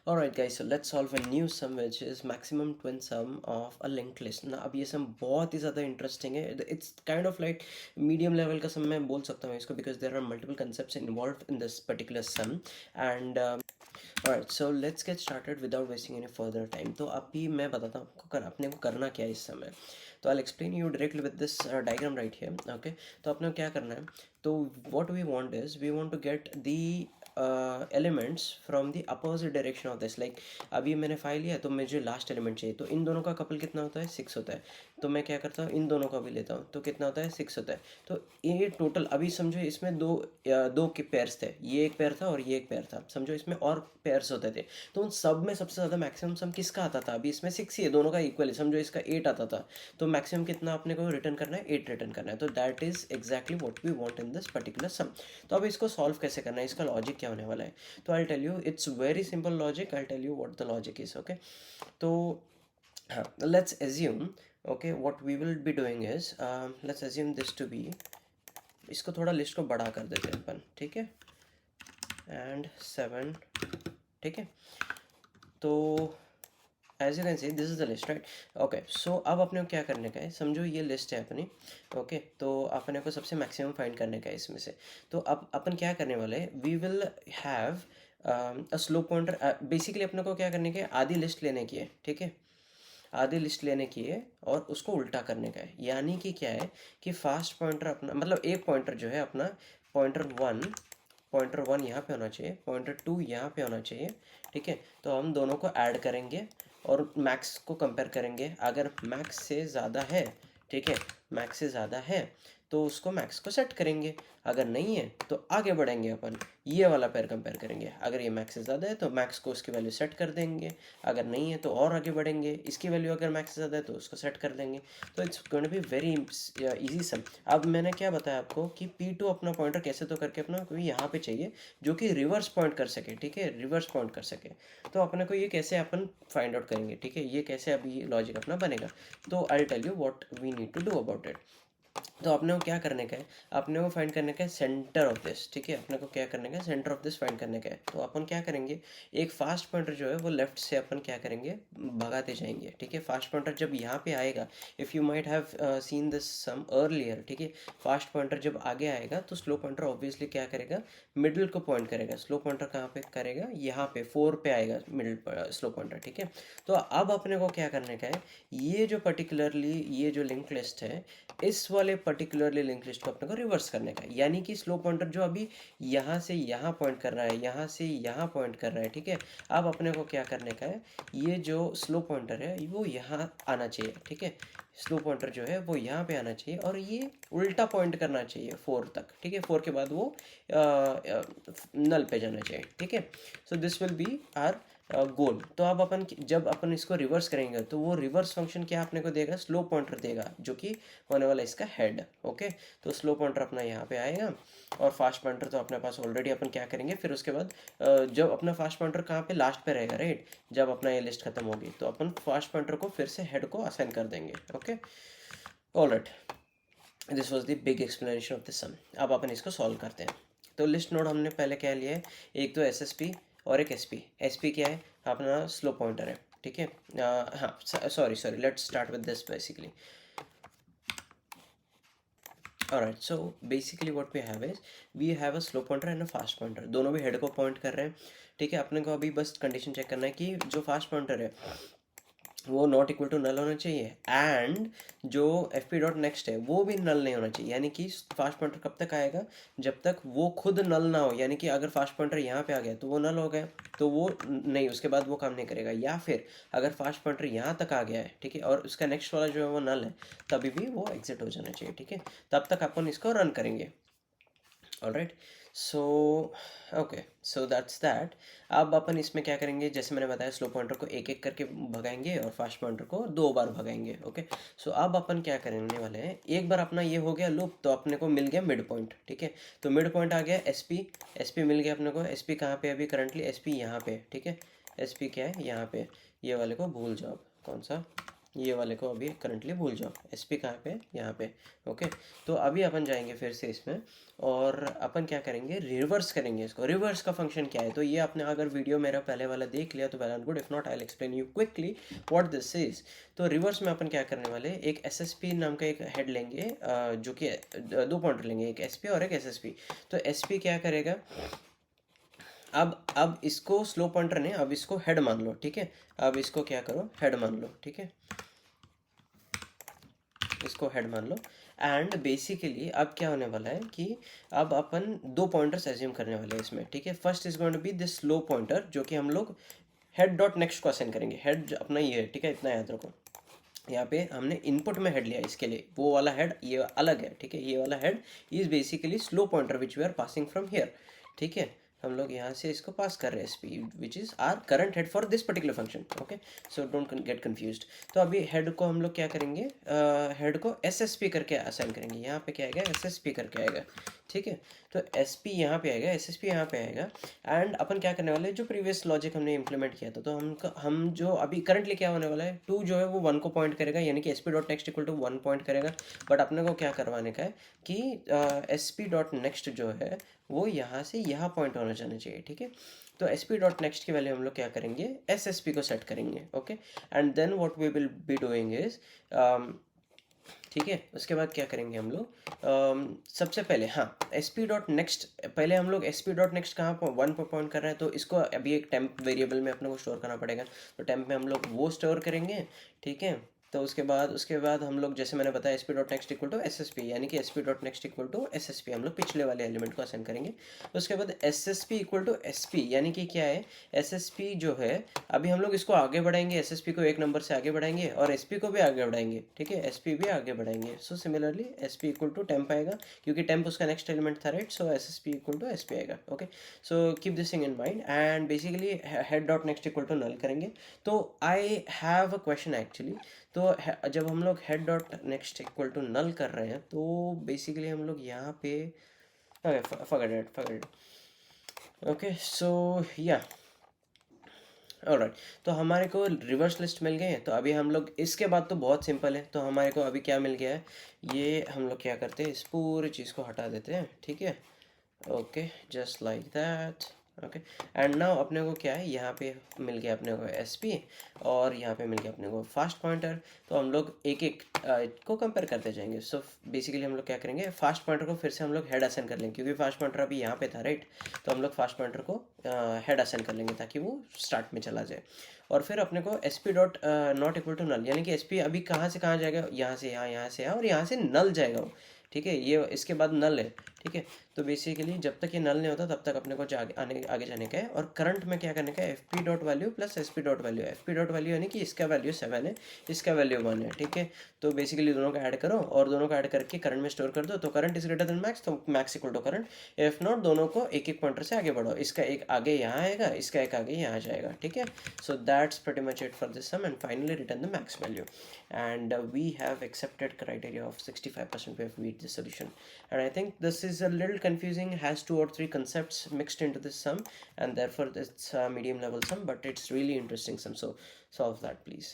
Alright guys, so let's solve a new sum which is maximum twin sum of a linked list ना. अब ये sum बहुत ही ज़्यादा interesting है. It's kind of like medium level का sum मैं बोल सकता हूँ इसको because there are multiple concepts involved in this particular sum. And alright, so let's get started without wasting any further time. तो अभी मैं बताता हूँ आपको अपने को करना क्या है इस समय. तो I'll explain you directly with this diagram right here. Okay, तो अपने को क्या करना है. तो what we want is we want to get the elements from the opposite direction of this. Like अभी मैंने फाइल लिया तो मुझे लास्ट एलिमेंट चाहिए. तो इन दोनों का कपल कितना होता है? 6 होता है. तो मैं क्या करता हूँ, इन दोनों का भी लेता हूँ. तो कितना होता है? 6 होता है. तो ये टोटल अभी समझो इसमें दो के पेयर्स थे. ये एक पेयर था और ये एक पेयर था. समझो इसमें और पेयर्स होते थे. तो उन सब में सबसे ज़्यादा मैक्सिमम सम किसका आता था? अभी इसमें 6 ही है, दोनों का इक्वल है. समझो इसका 8 आता था. तो मैक्सिमम कितना अपने को रिटर्न करना है? 8 रिटर्न करना है. तो that is exactly what we want in this particular sum. तो अब इसको सॉल्व कैसे करना है, इसका लॉजिक क्या होने वाला है? तो I'll tell you, it's very simple logic. I'll tell you what the logic is. Okay, तो हाँ, let's assume, okay, what we will be doing is let's assume this to be, इसको थोड़ा लिस्ट को बड़ा कर देते हैं अपन. ठीक है, एंड 7. ठीक है, तो as you can see this is the list, right. Okay, so अब अपने को क्या करने का है, समझो ये लिस्ट है अपनी. ओके, तो अपने को सबसे मैक्सिमम फाइंड करने का है इसमें से. तो अब अपन क्या करने वाले हैं, we will have a slow pointer. Basically अपने को क्या करने का है, आधी लिस्ट लेने की है. ठीक है, आधी लिस्ट लेने की है और उसको उल्टा करने का है. यानी कि क्या है कि फास्ट पॉइंटर अपना, मतलब एक पॉइंटर जो है अपना, पॉइंटर वन यहाँ पे होना चाहिए, पॉइंटर 2 यहाँ पे होना चाहिए. ठीक है, तो हम दोनों को ऐड करेंगे और मैक्स को कंपेयर करेंगे. अगर मैक्स से ज़्यादा है, ठीक है, मैक्स से ज़्यादा है तो उसको मैक्स को सेट करेंगे. अगर नहीं है तो आगे बढ़ेंगे अपन, ये वाला पेयर कंपेयर करेंगे. अगर ये मैक्स से ज़्यादा है तो मैक्स को उसकी वैल्यू सेट कर देंगे. अगर नहीं है तो और आगे बढ़ेंगे, इसकी वैल्यू अगर मैक्स से ज़्यादा है तो उसको सेट कर देंगे. तो it's going to be very easy sum. अब मैंने क्या बताया आपको कि P2 अपना पॉइंटर कैसे तो करके अपना कोई यहाँ पे चाहिए जो कि रिवर्स पॉइंट कर सके. ठीक है, रिवर्स पॉइंट कर सके. तो अपने को ये कैसे अपन फाइंड आउट करेंगे. ठीक है, ये कैसे अभी लॉजिक अपना बनेगा. तो I tell you what we need to do about it. तो अपने को क्या करने का है, अपने को फाइंड करने का है सेंटर ऑफ दिस. ठीक है, अपने को क्या करने का है, सेंटर ऑफ दिस फाइंड करने का है. तो अपन क्या करेंगे, एक फास्ट पॉइंटर जो है वो लेफ्ट से अपन क्या करेंगे, भगाते जाएंगे. ठीक है, फास्ट पॉइंटर जब यहाँ पे आएगा, if you might have seen this sum earlier. ठीक है, फास्ट पॉइंटर जब आगे आएगा तो स्लो पॉइंटर ऑब्वियसली क्या करेगा, मिडिल को पॉइंट करेगा. स्लो पॉइंटर कहाँ पे करेगा, यहाँ पे 4 पे आएगा मिडिल स्लो पॉइंटर. ठीक है, तो अब अपने को क्या करने का है, ये जो पर्टिकुलरली ये जो लिंक लिस्ट है, इस वाले पर्टिकुलरली लिंक लिस्ट को अपने को रिवर्स करने का है. यानी कि स्लो पॉइंटर जो अभी यहाँ से यहाँ पॉइंट कर रहा है, यहाँ से यहाँ पॉइंट कर रहा है. ठीक है, अब अपने को क्या करने का है, ये जो स्लो पॉइंटर है वो यहाँ आना चाहिए. ठीक है, स्लो पॉइंटर जो है वो यहाँ पे आना चाहिए और ये उल्टा पॉइंट करना चाहिए 4 तक. ठीक है, 4 के बाद वो नल पे जाना चाहिए. ठीक है, so this will be our goal. तो अब अपन जब अपन इसको रिवर्स करेंगे तो वो रिवर्स फंक्शन क्या अपने को देगा, स्लो पॉइंटर देगा जो कि होने वाला इसका हेड. ओके, तो स्लो पॉइंटर अपना यहाँ पे आएगा और फास्ट पॉइंटर तो अपने पास ऑलरेडी. अपन क्या करेंगे फिर उसके बाद, जब अपना फास्ट पॉइंटर कहाँ पे लास्ट पे रहेगा, राइट, जब अपना ये लिस्ट खत्म होगी तो अपन फास्ट पॉइंटर को फिर से हेड को असाइन कर देंगे. Okay, alright, this was the big explanation of the sum. अब अपन इसको सॉल्व करते हैं. तो लिस्ट नोड हमने पहले क्या लिया है, एक तो SSP और एक SP. SP क्या है, अपना स्लो पॉइंटर है. ठीक है, हाँ, sorry, let's start with this basically. Alright, so basically what we have is we have a slow pointer and a fast pointer. दोनों भी हेड को पॉइंट कर रहे हैं. ठीक है, अपने को अभी बस कंडीशन चेक करना है कि जो फास्ट पॉइंटर है वो नॉट इक्वल टू नल होना चाहिए एंड जो FP डॉट नेक्स्ट है वो भी नल नहीं होना चाहिए. यानी कि फास्ट पॉइंटर कब तक आएगा, जब तक वो खुद नल ना हो. यानी कि अगर फास्ट पॉइंटर यहाँ पे आ गया तो वो नल हो गया, तो वो नहीं, उसके बाद वो काम नहीं करेगा. या फिर अगर फास्ट पॉइंटर यहाँ तक आ गया है, ठीक है, और उसका नेक्स्ट वाला जो है वो नल है, तभी भी वो एग्जिट हो जाना चाहिए. ठीक है, तब तक अपन इसको रन करेंगे. Alright, so okay, so that's that. अब अपन इसमें क्या करेंगे, जैसे मैंने बताया स्लो पॉइंटर को एक एक करके भगाएंगे और फास्ट पॉइंटर को 2 बार भगाएंगे. ओके, सो अब अपन क्या करने वाले हैं, एक बार अपना ये हो गया लूप तो अपने को मिल गया मिड पॉइंट. ठीक है, तो मिड पॉइंट आ गया SP मिल गया अपने को. SP कहाँ पे अभी करंटली, SP यहाँ पे. ठीक है, SP क्या है यहाँ पे, ये वाले को भूल जाओ, कौन सा, ये वाले को अभी करंटली भूल जाओ। एस पी कहाँ पे, यहाँ पे। ओके, तो अभी अपन जाएंगे फिर से इसमें, और अपन क्या करेंगे, रिवर्स करेंगे इसको। रिवर्स का फंक्शन क्या है, तो ये आपने अगर वीडियो मेरा पहले वाला देख लिया तो well and good, if not I will explain you quickly what this is. तो रिवर्स में अपन क्या करने वाले, एक एस एस पी नाम का एक हेड लेंगे, जो कि दो पॉइंटर लेंगे, एक एस पी और एक एस एस पी। तो एस पी क्या करेगा, अब इसको स्लो पॉइंटर ने, अब इसको हेड मान लो, ठीक है। अब इसको क्या करो, हेड मान लो, ठीक है, इसको हेड मान लो। एंड बेसिकली अब क्या होने वाला है कि अब अपन दो पॉइंटर्स एज्यूम करने वाले हैं इसमें, ठीक है। First is going to be this slow pointer, जो कि हम लोग हेड डॉट नेक्स्ट को असाइन करेंगे। हेड अपना ये है, ठीक है, इतना याद रखो। यहाँ पे हमने इनपुट में हेड लिया, इसके लिए वो वाला हेड ये अलग है, ठीक है। ये वाला head is basically slow pointer which we are passing from here, ठीक है। हम लोग यहाँ से इसको पास कर रहे हैं, SP which is our current head for this particular function, okay. So don't get confused. तो अभी हेड को हम लोग क्या करेंगे, हेड को एस एस पी करके असाइन करेंगे। यहाँ पे क्या आएगा, एस एस पी करके आएगा, ठीक है। तो एस पी यहाँ पे आएगा, एस एस पी यहाँ पे आएगा। एंड अपन क्या करने वाले हैं, जो प्रीवियस लॉजिक हमने इंप्लीमेंट किया था, तो हम जो अभी करंटली क्या होने वाला है, टू जो है वो वन को पॉइंट करेगा, यानी कि S P dot next equal to one point करेगा। बट अपने को क्या करवाने का है कि एस पी डॉट नेक्स्ट जो है वो यहाँ से यहाँ पॉइंट होना जाना चाहिए, ठीक है। तो एस पी डॉट नेक्स्ट की वैल्यू हम लोग क्या करेंगे, एस एस पी को सेट करेंगे, okay. And then what we will be doing is, ठीक है, उसके बाद क्या करेंगे हम लोग, सबसे पहले हाँ, एस पी डॉट नेक्स्ट, पहले हम लोग एस पी डॉट नेक्स्ट कहाँ पर वन पर पॉइंट कर रहे हैं, तो इसको अभी एक टेम्प वेरिएबल में अपने को स्टोर करना पड़ेगा। तो टेम्प में हम लोग वो स्टोर करेंगे, ठीक है। तो उसके बाद हम लोग, जैसे मैंने बताया, S P dot next equal to S S P, यानी कि S P dot next equal to S S P, हम लोग पिछले वाले एलिमेंट को असाइन करेंगे। उसके बाद S S P equal to S P, यानी कि क्या है, एस एस पी जो है, अभी हम लोग इसको आगे बढ़ाएंगे, एस एस पी को एक नंबर से आगे बढ़ाएंगे और एस पी को भी आगे बढ़ाएंगे, ठीक है, एस पी भी आगे बढ़ाएंगे। So similarly S P equal to temp आएगा, क्योंकि टेम्प उसका नेक्स्ट एलिमेंट था, right. So S S P equal to S P आएगा, okay. So keep this thing in mind. And basically head dot next equal to null करेंगे। तो I have a question actually. तो जब हम लोग head dot next equal to null कर रहे हैं, तो बेसिकली हम लोग यहाँ पे, फॉरगेट इट, ओके। सो या ऑलराइट, तो हमारे को रिवर्स लिस्ट मिल गए हैं। तो अभी हम लोग, इसके बाद तो बहुत सिंपल है। तो हमारे को अभी क्या मिल गया है, ये हम लोग क्या करते हैं, इस पूरी चीज़ को हटा देते हैं, ठीक है, okay, just like that, okay. And now अपने को क्या है, यहाँ पे मिल गया अपने को एस पी, और यहाँ पे मिल गया अपने को फास्ट पॉइंटर। तो हम लोग एक एक को कंपेयर करते जाएंगे। सो बेसिकली हम लोग क्या करेंगे, फास्ट पॉइंटर को फिर से हम लोग हेड असाइन कर लेंगे, क्योंकि फास्ट पॉइंटर अभी यहाँ पे था, राइट। तो हम लोग फास्ट पॉइंटर को हेड असाइन कर लेंगे ताकि वो स्टार्ट में चला जाए। और फिर अपने को S P dot not equal to null, यानी कि एस पी अभी कहाँ से कहाँ जाएगा, यहाँ से यहाँ, यहाँ से यहाँ, और यहाँ से नल जाएगा वो, ठीक है। ये इसके बाद नल है, ठीक है। तो बेसिकली जब तक ये नल नहीं होता तब तक अपने को आगे जाने का है। और करंट में क्या करने का है, F P dot value plus S P dot value. F P dot value यानी कि इसका वैल्यू 7 है, इसका वैल्यू 1 है, ठीक है। तो बेसिकली दोनों का ऐड करो और दोनों का ऐड करके करंट में स्टोर कर दो। तो current is greater than max, तो max equal to current. If not, दोनों को एक एक पॉइंटर से आगे बढ़ाओ, इसका एक आगे यहाँ आएगा, इसका एक आगे यहाँ जाएगा, ठीक है। So that's pretty much it for this sum, and finally return the max value. And we have accepted criteria of 65%. We have reached the solution, and I think this is a little confusing, has 2 or 3 concepts mixed into this sum, and therefore it's a medium level sum, but it's really interesting sum. So solve that please.